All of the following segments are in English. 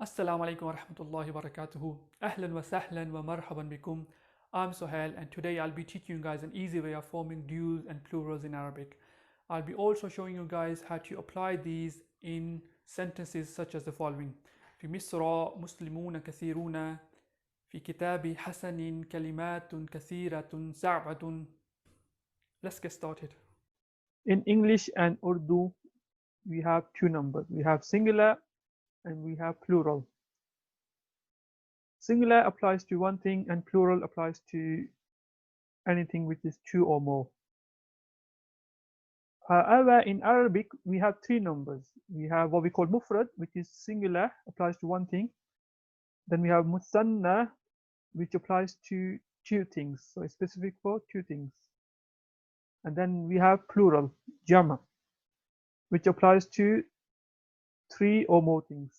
Assalamu alaikum wa rahmatullahi wa barakatuhu. Ahlan wa sahlan wa marhaban bikum. I'm Sohail and today I'll be teaching you guys an easy way of forming duals and plurals in Arabic. I'll be also showing you guys how to apply these in sentences such as the following. في مصر مسلمون كثيرون. في كتاب حسن كلمات كثيرة صعبة. Let's get started. In English and Urdu, we have two numbers. We have singular and we have plural. Singular applies to one thing and plural applies to anything which is two or more. However, in Arabic, we have three numbers. We have what we call mufrad, which is singular, applies to one thing. Then we have musanna, which applies to two things. So it's specific for two things. And then we have plural, jama, which applies to three or more things.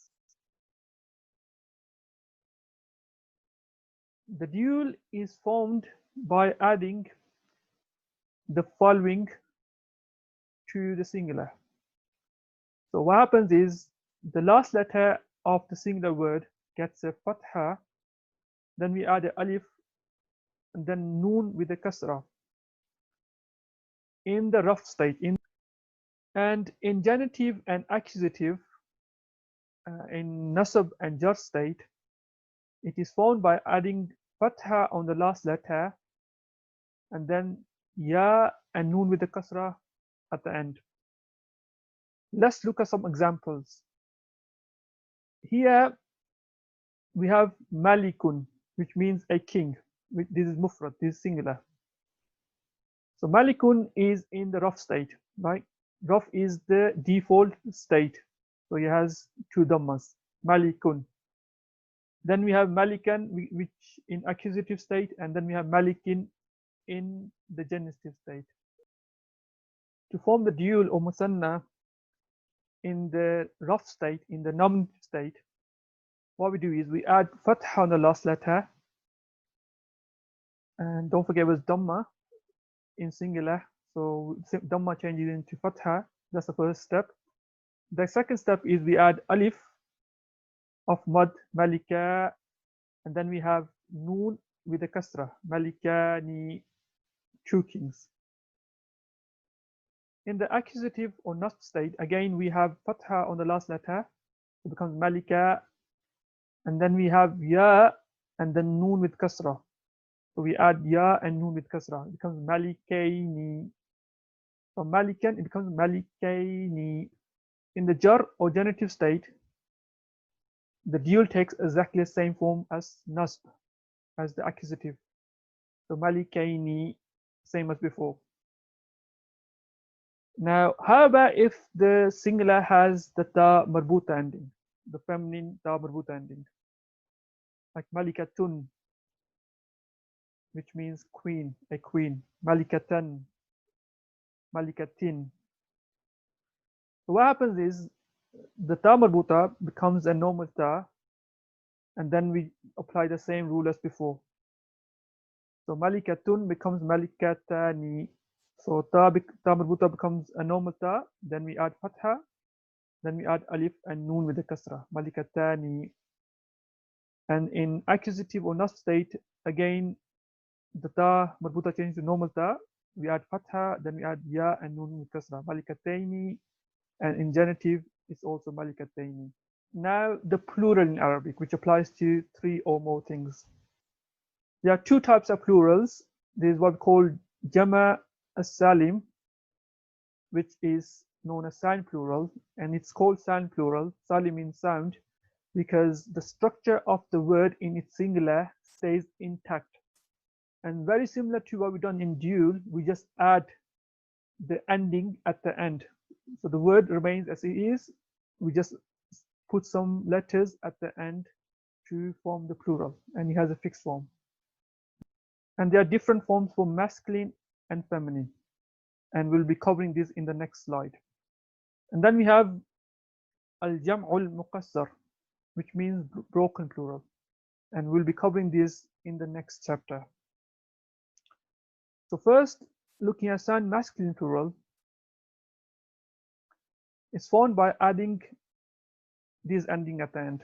The dual is formed by adding the following to the singular. So what happens is the last letter of the singular word gets a fatha, then we add a alif, and then noon with a kasra in the rough state. And in genitive and accusative, in nasab and jar state, it is formed by adding fatha on the last letter and then ya and noon with the kasra at the end. Let's look at some examples. Here we have malikun, which means a king. This is mufrad, this is singular. So malikun is in the rough state, right? Rough is the default state. So it has two dhammas, malikun. Then we have malikan, which in accusative state, and then we have malikin in the genitive state. To form the dual or musanna in the rough state, in the nominative state, what we do is we add fatha on the last letter, and don't forget it was dhamma in singular, so dhamma changes into fatha. That's the first step. The second step is we add alif of mad, malika, and then we have noon with a kasra, malikani, two kings. In the accusative or nasb state, again we have fatha on the last letter, it becomes malika, and then we have ya and then noon with kasra. So we add ya and noon with kasra, it becomes malikaini. From malikan, it becomes malikaini. In the jar or genitive state, the dual takes exactly the same form as nasb, as the accusative. So malikaini, same as before. Now, how about if the singular has the ta marbuta ending, the feminine ta marbuta ending, like malikatun, which means queen, a queen, malikatan, malikatin. So what happens is the ta marbuta becomes a normal ta, and then we apply the same rule as before. So malikatun becomes malikatani. So ta marbuta becomes a normal ta, then we add fatha, then we add alif and noon with the kasra, malikatani. And in accusative or nasb state, again, the ta marbuta changes to normal ta, we add fatha, then we add ya and noon with kasra, malikataini. And in genitive, it's also malikataini. Now the plural in Arabic, which applies to three or more things. There are two types of plurals. There is what we call jama as-salim, which is known as sound plural, and it's called sound plural. Salim means sound, because the structure of the word in its singular stays intact. And very similar to what we've done in dual, we just add the ending at the end. So the word remains as it is. We just put some letters at the end to form the plural, and it has a fixed form. And there are different forms for masculine and feminine, and we'll be covering this in the next slide. And then we have al-jam'ul muqassar, which means broken plural, and we'll be covering this in the next chapter. So first, looking at sound masculine plural, it's formed by adding this ending at the end.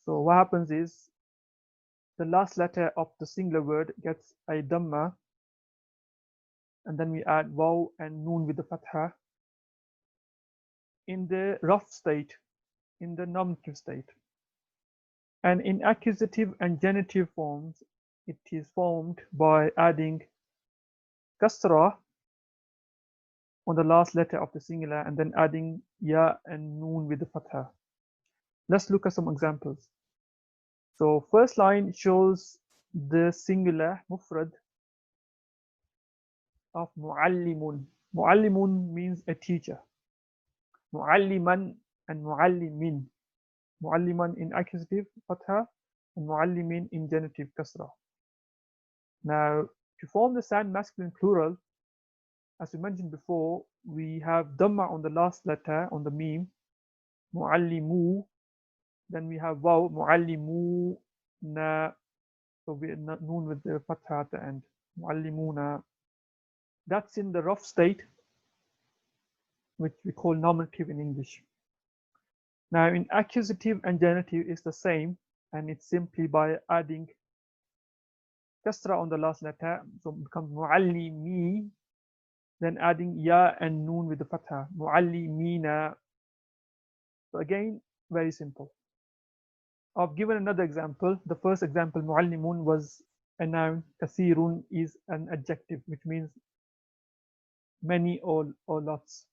So what happens is the last letter of the singular word gets a dhamma, and then we add waw and noon with the fatha in the rough state, in the nominative state. And in accusative and genitive forms, it is formed by adding kasra on the last letter of the singular and then adding ya and noon with the fatha. Let's look at some examples. So first line shows the singular mufrad of muallimun. Muallimun means a teacher. Mualliman and muallimin. Mualliman in accusative fatha and muallimin in genitive kasra. Now, to form the sound masculine plural, as we mentioned before, we have dhamma on the last letter on the meme, muallimu. Then we have waw, muallimu na. So we noon with the fatha at the end. Muallimuna. That's in the rough state, which we call nominative in English. Now, in accusative and genitive, it's the same, and it's simply by adding kasra on the last letter, so it becomes muallimi, then adding ya and noon with the fatha, muallimina. So again, very simple. I've given another example. The first example, muallimun, was a noun. Kasirun is an adjective, which means many or lots.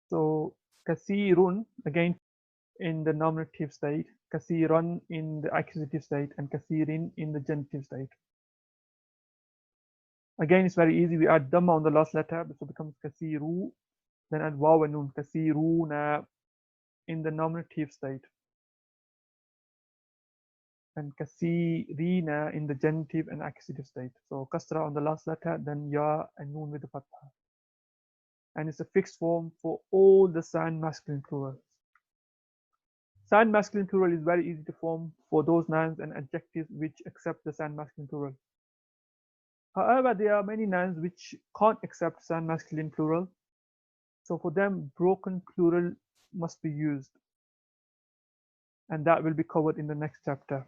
So kasirun, again, in the nominative state, kasiran in the accusative state, and kasirin in the genitive state. Again, it's very easy. We add dhamma on the last letter, so it becomes kasiru, then add waw and noon, kasiruna in the nominative state, and kasirina in the genitive and accusative state. So kasra on the last letter, then ya and noon with the fatha. And it's a fixed form for all the sound masculine plurals. Sound masculine plural is very easy to form for those nouns and adjectives which accept the sound masculine plural. However, there are many nouns which can't accept sound masculine plural. So for them, broken plural must be used. And that will be covered in the next chapter.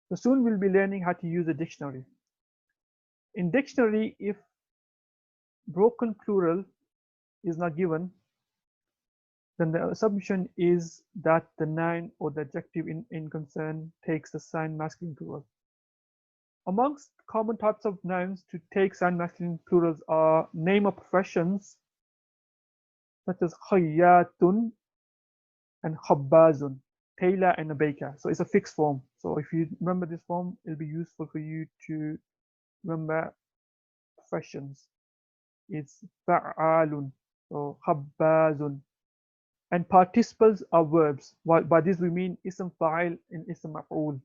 So soon we'll be learning how to use a dictionary. In dictionary, if broken plural is not given, then the assumption is that the noun or the adjective in concern takes the sound masculine plural. Amongst common types of nouns to take sound masculine plurals are name of professions, such as khayyatun and khabbazun, tailor and a baker. So it's a fixed form. So if you remember this form, it'll be useful for you to remember professions. It's fa'alun, so khabbazun. And participles are verbs. By this we mean ism fa'il and ism maf'ul.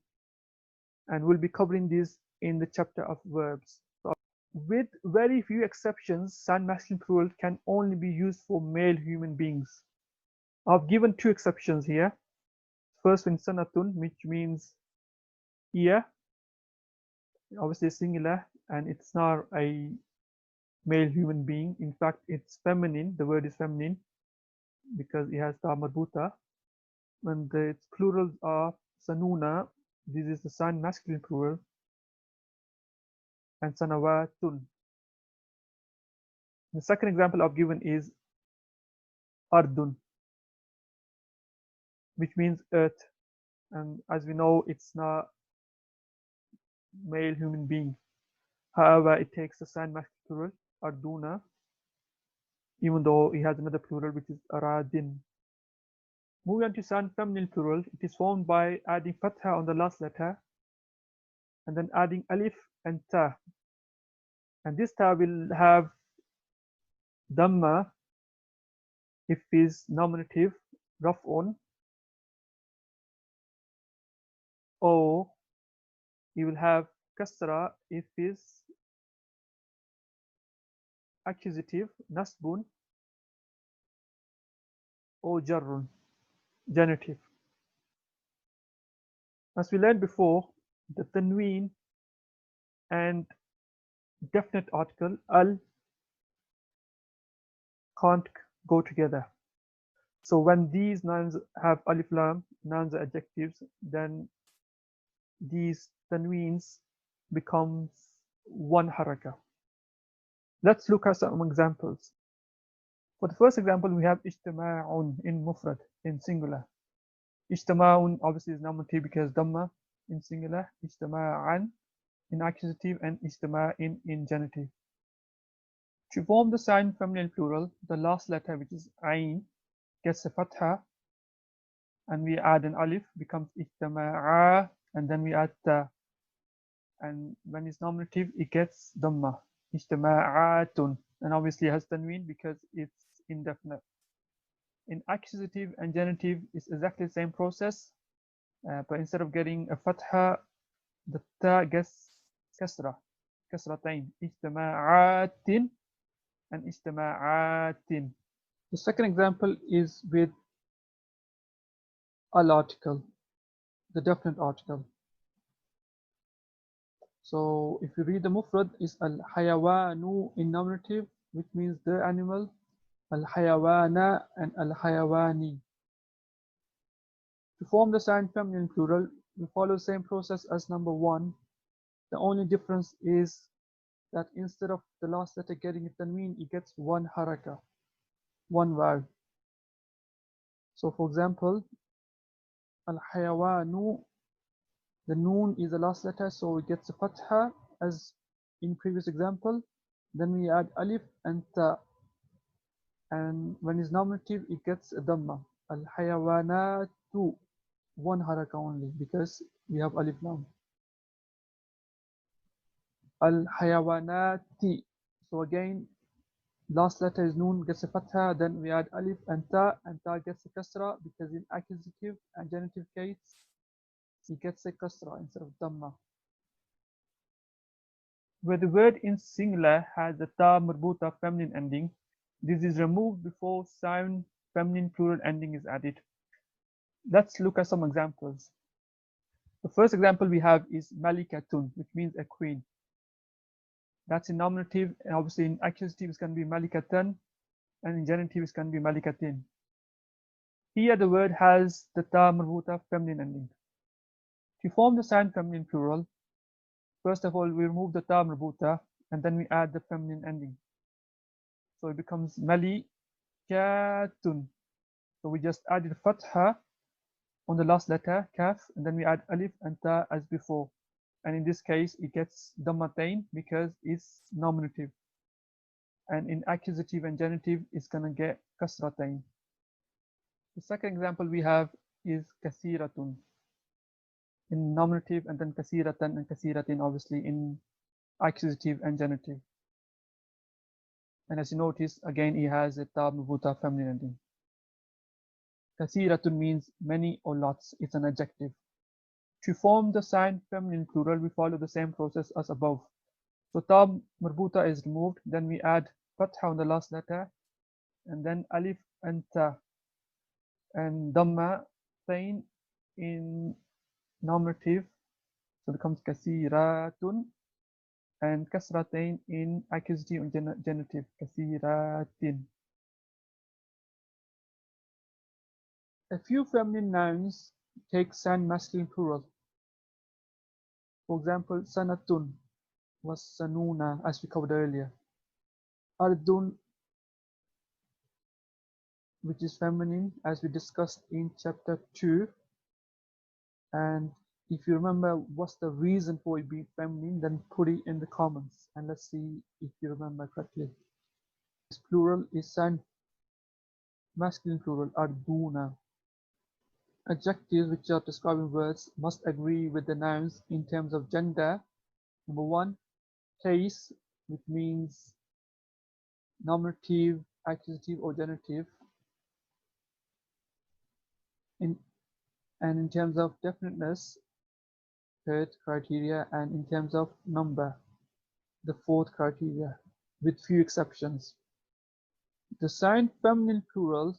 And we'll be covering this in the chapter of verbs. So with very few exceptions, sound masculine plural can only be used for male human beings. I've given two exceptions here. First one, sanatun, which means year, obviously singular, and it's not a male human being. In fact, it's feminine. The word is feminine because it has ta marbuta. When the plurals are sanuna, this is the sound masculine plural, and sanawatun. The second example I've given is ardun, which means earth, and as we know, it's not male human being. However, it takes the sound masculine plural, arduna, even though it has another plural, which is aradin. Moving on to sound feminine plural, it is formed by adding fatha on the last letter and then adding alif and ta. And this ta will have dhamma if is nominative, raf'un, or you will have kasra if is accusative, nasbun, or jarrun, genitive. As we learned before, the tanween and definite article al can't go together. So when these nouns have alif lam, nouns are adjectives, then these tanweens becomes one haraka. Let's look at some examples. For the first example, we have ijtima'un in mufrad, in singular. Ijtima'un obviously is nominative because dhamma in singular, ijtima'an in accusative, and ijtima'in in genitive. To form the sign feminine plural, the last letter, which is ain, gets a fatha, and we add an alif, becomes ijtama'a, and then we add ta. And when it's nominative, it gets dhamma, ijtama'atun, and obviously it has tanween because it's indefinite. In accusative and genitive, it's exactly the same process, but instead of getting a fatha, the ta gets kasra, kasratain, ijtama'atin and ijtama'atin. The second example is with al article, the definite article. So if you read the mufrad, is al hayawanu in nominative, which means the animal, al hayawana and al hayawani. To form the sign feminine plural, we follow the same process as number one. The only difference is that instead of the last letter getting a tanween, it gets one haraka, one vowel. So for example, al hayawanu, the noon is the last letter, so it gets a fatha as in previous example. Then we add alif and ta, and when it's nominative, it gets a dhamma. Al hayawanatu, one haraka only because we have alif lam. Al hayawanati, so again, last letter is noon, gets a fatha, then we add alif and ta gets a kasra because in accusative and genitive case, it gets a kasra instead of dhamma. Where the word in singular has the ta marbuta feminine ending, this is removed before sound feminine plural ending is added. Let's look at some examples. The first example we have is malikatun, which means a queen. That's in nominative, and obviously in accusative it's going to be malikatan, and in genitive it's going to be malikatin. Here the word has the ta marbuta feminine ending. To form the sound feminine plural, first of all we remove the ta marbuta and then we add the feminine ending. So it becomes malikatun. So we just added fatha on the last letter, kaf, and then we add alif and ta as before. And in this case, it gets dhammatain because it's nominative. And in accusative and genitive, it's going to get kasratain. The second example we have is kasiratun in nominative, and then kasiratan and kasiratin obviously in accusative and genitive. And as you notice, again, it has a ta marbuta feminine ending. Kasiratun means many or lots. It's an adjective. To form the sign feminine plural, we follow the same process as above. So ta marbuta is removed, then we add fatha on the last letter, and then alif and ta, and dhamma tain in nominative, so it becomes kasiratun, and kasratain in accusative and genitive, kasiratin. A few feminine nouns take sign masculine plural. For example, sanatun was sanuna, as we covered earlier. Ardun, which is feminine, as we discussed in chapter 2. And if you remember what's the reason for it being feminine, then put it in the comments and let's see if you remember correctly. This plural is sign masculine plural, arduna. Adjectives which are describing words must agree with the nouns in terms of gender. Number one, case, which means nominative, accusative, or genitive. And in terms of definiteness, third criteria, and in terms of number, the fourth criteria, with few exceptions. The sign feminine plural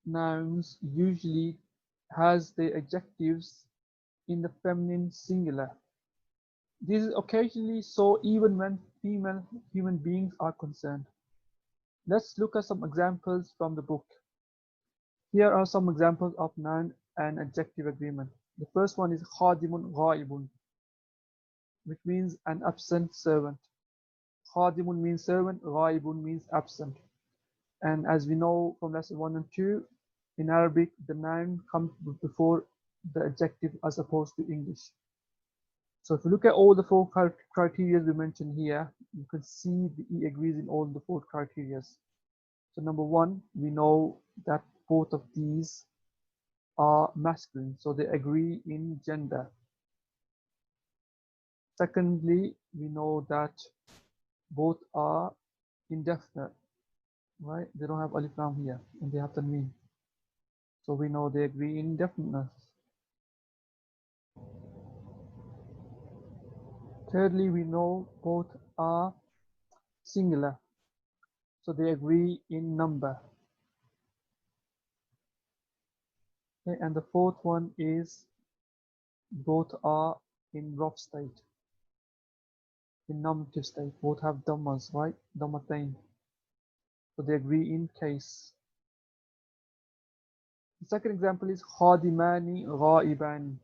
nouns usually has the adjectives in the feminine singular. This is occasionally so even when female human beings are concerned. Let's look at some examples from the book. Here are some examples of noun and adjective agreement. The first one is خادم غائب, which means an absent servant. خادم means servant, غائب means absent. And as we know from lesson 1 and 2, in Arabic, the noun comes before the adjective as opposed to English. So if you look at all the four criteria we mentioned here, you can see the E agrees in all the four criteria. So number one, we know that both of these are masculine, so they agree in gender. Secondly, we know that both are indefinite, right? They don't have alif lam here, and they have tanween. So we know they agree in definiteness. Thirdly, we know both are singular, so they agree in number. Okay, and the fourth one is both are in rough state, in nominative state. Both have dhammas, right? Dhammatain. So they agree in case. The second example is khadimani ghaibani.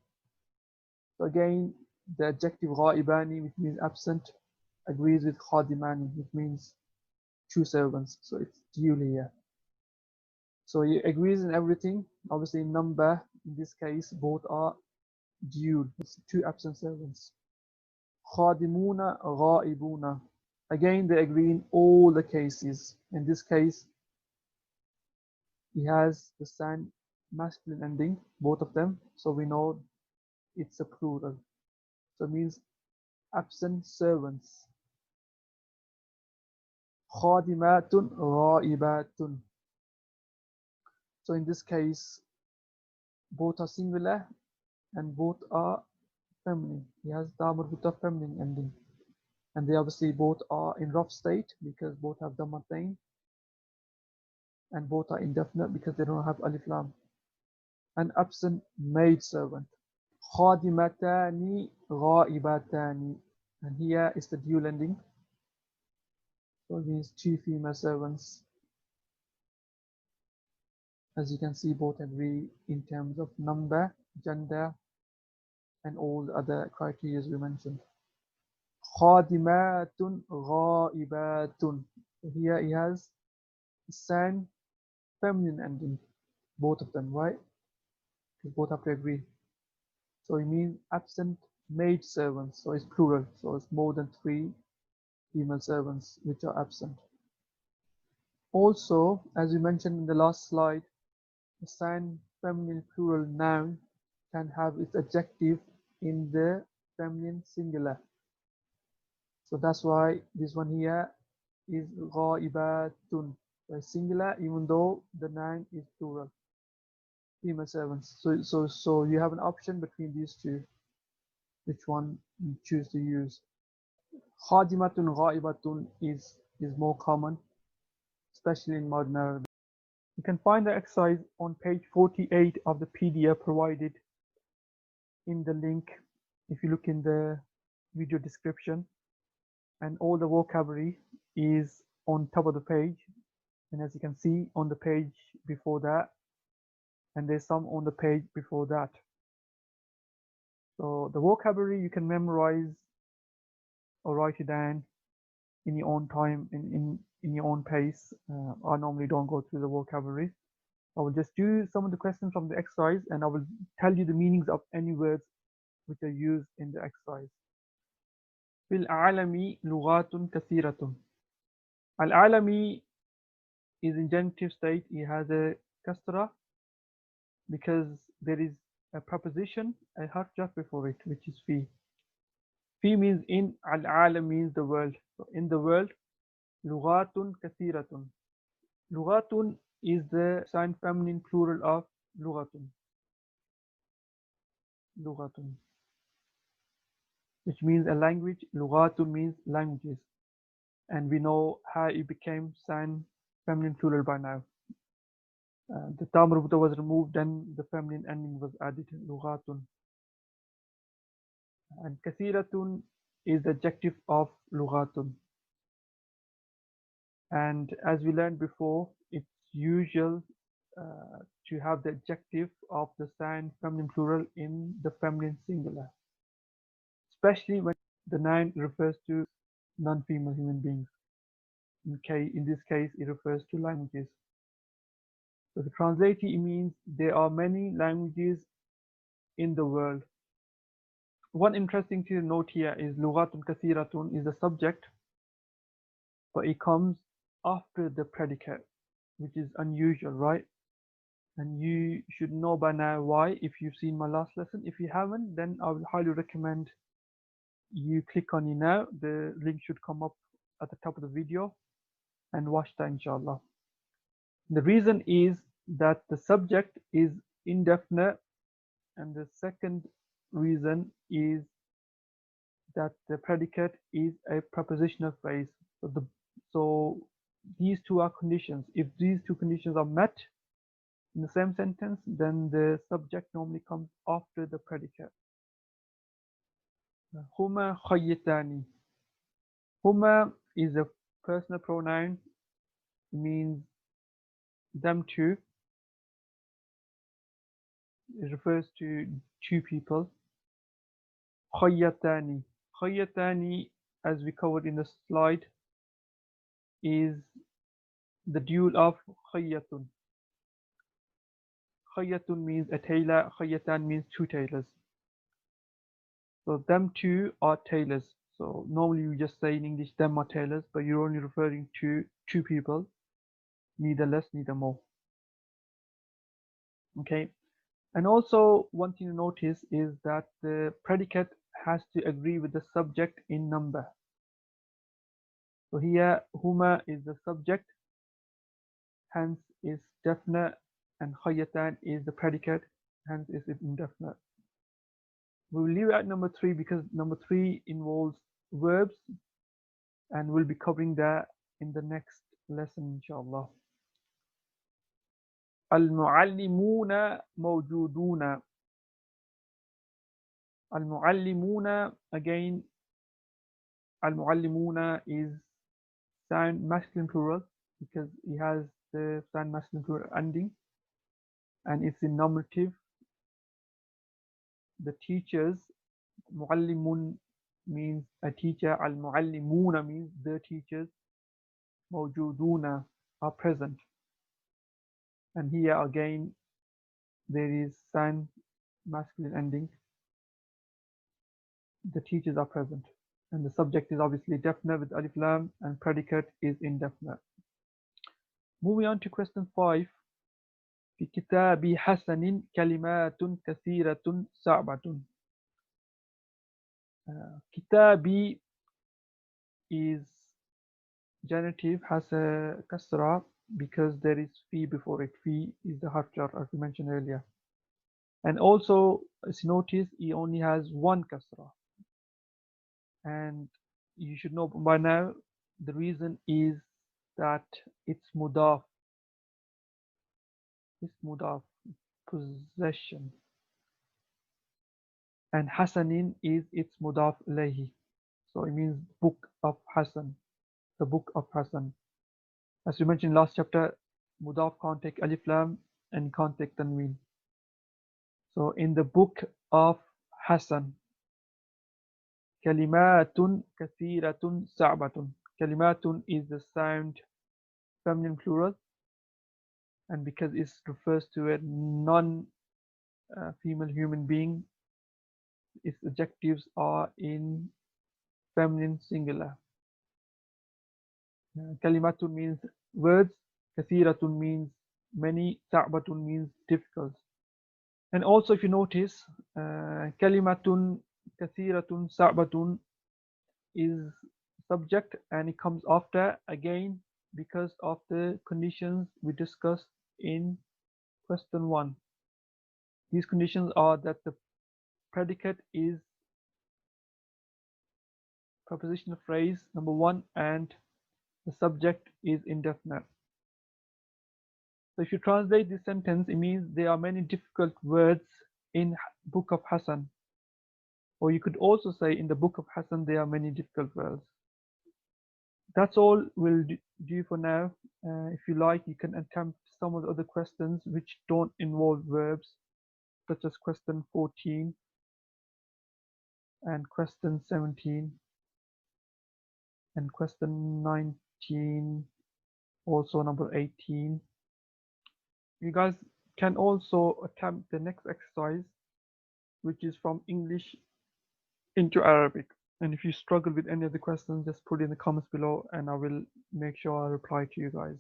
So again, the adjective ghaibani, which means absent, agrees with khadimani, which means two servants. So it's dual here. So it agrees in everything. Obviously, in number, in this case, both are dual. It's two absent servants. Khadimuna ghaibuna. Again, they agree in all the cases. In this case, he has the same masculine ending, both of them. So we know it's a plural. So it means absent servants. Khadimatun ghaibatun. So in this case, both are singular and both are feminine. He has Damar with a feminine ending. And they obviously both are in rough state because both have Dhammatain, and both are indefinite because they don't have Alif Lam. An absent maid servant. Khadimatani ghaibatani. And here is the dual ending. So it means two female servants. As you can see, both agree in terms of number, gender, and all the other criteria we mentioned. Khadimatun ghaibatun. Here he has the same feminine ending, both of them, right? Because both have to agree. So it means absent maid servants. So it's plural. So it's more than three female servants which are absent. Also, as we mentioned in the last slide, the same feminine plural noun can have its adjective in the feminine singular. So that's why this one here is ghaibatun, singular, even though the noun is plural, female servants. So you have an option between these two, which one you choose to use. Khadimatun ghaibatun is more common, especially in modern Arabic. You can find the exercise on page 48 of the PDF provided in the link if you look in the video description, and all the vocabulary is on top of the page, and as you can see on the page before that, and there's some on the page before that. So the vocabulary you can memorize or write it down in your own time, in your own pace. I normally don't go through the vocabulary. I will just do some of the questions from the exercise, and I will tell you the meanings of any words which are used in the exercise. في العالم لغات كثيرة. العالمي is in genitive state. It has a kasra because there is a preposition, a harf jar before it, which is fi. Fi means in, al-alam means the world. So in the world, lughatun kathiratun. Lughatun is the sign feminine plural of lughatun. Lughatun, which means a language. Lughatun means languages. And we know how it became sign feminine plural by now. The tam marbuta was removed, then the feminine ending was added, lughatun. And kathiratun is the adjective of lughatun. And as we learned before, it's usual to have the adjective of the sign feminine plural in the feminine singular, especially when the noun refers to non-female human beings. In this case, it refers to languages. So the translate it means there are many languages in the world. One interesting thing to note here is لغات كثيرة is the subject, but it comes after the predicate, which is unusual, right? And you should know by now why if you've seen my last lesson. If you haven't, then I will highly recommend you click on it now. The link should come up at the top of the video and watch that inshallah. The reason is that the subject is indefinite, and the second reason is that the predicate is a prepositional phrase. So these two are conditions. If these two conditions are met in the same sentence, then the subject normally comes after the predicate. Huma khayyatani. Huma is a personal pronoun. It means them two. It refers to two people. Khayyatani. Khayyatani, as we covered in the slide, is the dual of khayyatun. Khayyatun means a tailor, khayyatan means two tailors. So them two are tailors. So normally we just say in English them are tailors, but you're only referring to two people, neither less, neither more. Okay. And also one thing to notice is that the predicate has to agree with the subject in number. So here huma is the subject, hence is definite, and khayyatan is the predicate, hence is indefinite. We will leave it at number 3 because number 3 involves verbs, and we'll be covering that in the next lesson inshallah. Al-muallimuna mawjuduna. Al-muallimuna, again, al-muallimuna is sound masculine plural because it has the sound masculine plural ending, and it's in nominative. The teachers, muallimun means a teacher, al-muallimuna means the teachers, mawjuduna are present. And here again there is sound masculine ending. The teachers are present, and the subject is obviously definite with alif lam, and predicate is indefinite. Moving on to question 5. في كتاب حسن كلمات كثيرة صعبة. Kitabi is genitive, has a kasra because there is fi before it. Fi is the harf jar, as we mentioned earlier. And also, as you notice, it only has one kasra. And you should know by now, the reason is that it's mudaf. It's mudaf, possession. And Hasanin is its mudaf ilayhi. So it means book of Hasan, the book of Hasan. As we mentioned last chapter, mudaf can't take alif lam and can't take tanween. So in the book of Hasan, kalimatun kathiratun sa'batun. Kalimatun is the sound feminine plural, and because it refers to a non-female human being, its adjectives are in feminine singular. Kalimatun means words, kathiratun means many, sa'batun means difficult. And also if you notice, kalimatun kathiratun sa'batun is subject, and it comes after again because of the conditions we discussed in question 1. These conditions are that the predicate is prepositional phrase number 1, and the subject is indefinite. So if you translate this sentence, it means there are many difficult words in book of Hasan. Or you could also say in the book of Hasan there are many difficult words. That's all we'll do for now. If you like, you can attempt some of the other questions which don't involve verbs, such as question 14 and question 17 and question 19, also number 18. You guys can also attempt the next exercise, which is from English into Arabic. And if you struggle with any of the questions, just put it in the comments below and I will make sure I reply to you guys.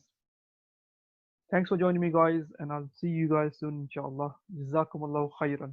Thanks for joining me, guys, and I'll see you guys soon, inshallah. Jazakumullahu khairan.